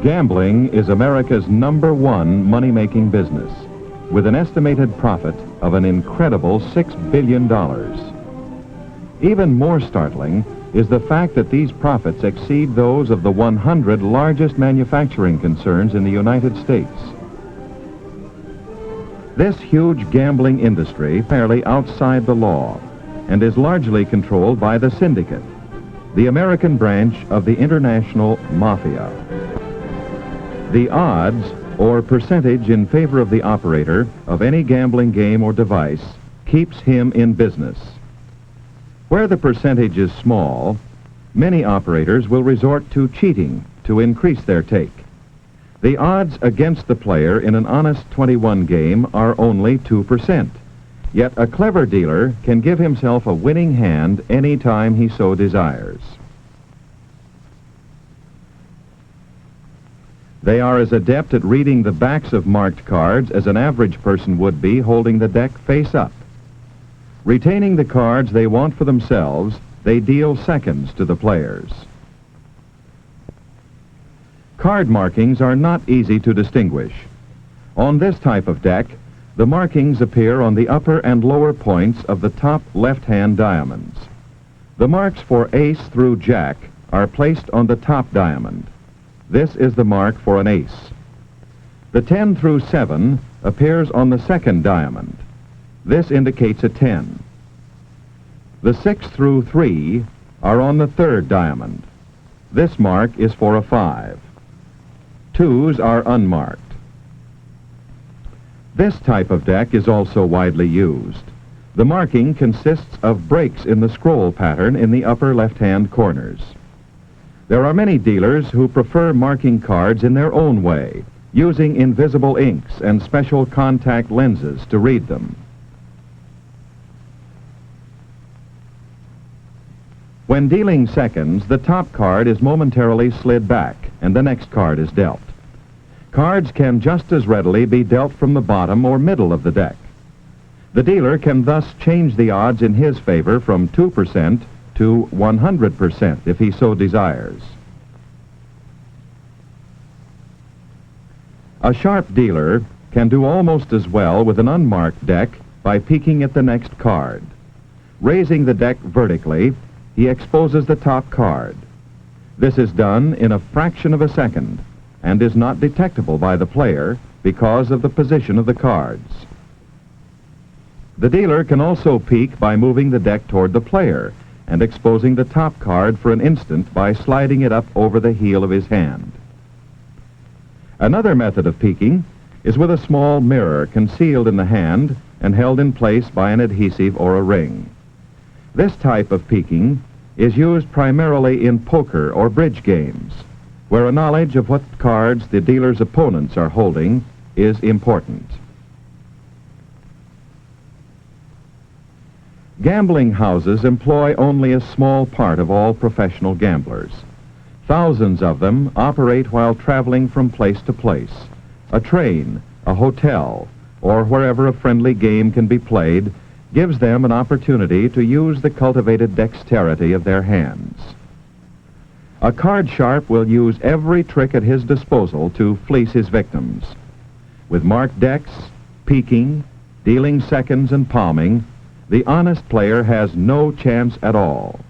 Gambling is America's #1 money-making business, with an estimated profit of an incredible $6 billion. Even more startling is the fact that these profits exceed those of the 100 largest manufacturing concerns in the United States. This huge gambling industry is fairly outside the law and is largely controlled by the syndicate, the American branch of the international mafia. The odds, or percentage in favor of the operator of any gambling game or device, keeps him in business. Where the percentage is small, many operators will resort to cheating to increase their take. The odds against the player in an honest 21 game are only 2%. Yet a clever dealer can give himself a winning hand any time he so desires. They are as adept at reading the backs of marked cards as an average person would be holding the deck face up. Retaining the cards they want for themselves, they deal seconds to the players. Card markings are not easy to distinguish. On this type of deck, the markings appear on the upper and lower points of the top left-hand diamonds. The marks for ace through jack are placed on the top diamond. This is the mark for an ace. The 10 through 7 appears on the second diamond. This indicates a 10. The 6 through 3 are on the third diamond. This mark is for a 5. 2s are unmarked. This type of deck is also widely used. The marking consists of breaks in the scroll pattern in the upper left-hand corners. There are many dealers who prefer marking cards in their own way, using invisible inks and special contact lenses to read them. When dealing seconds, the top card is momentarily slid back and the next card is dealt. Cards can just as readily be dealt from the bottom or middle of the deck. The dealer can thus change the odds in his favor from 2% to 100% if he so desires. A sharp dealer can do almost as well with an unmarked deck by peeking at the next card. Raising the deck vertically, he exposes the top card. This is done in a fraction of a second and is not detectable by the player because of the position of the cards. The dealer can also peek by moving the deck toward the player and exposing the top card for an instant by sliding it up over the heel of his hand. Another method of peeking is with a small mirror concealed in the hand and held in place by an adhesive or a ring. This type of peeking is used primarily in poker or bridge games, where a knowledge of what cards the dealer's opponents are holding is important. Gambling houses employ only a small part of all professional gamblers. Thousands of them operate while traveling from place to place, a train, a hotel, or wherever a friendly game can be played gives them an opportunity to use the cultivated dexterity of their hands. A card sharp will use every trick at his disposal to fleece his victims. With marked decks, peeking, dealing seconds, and palming, the honest player has no chance at all.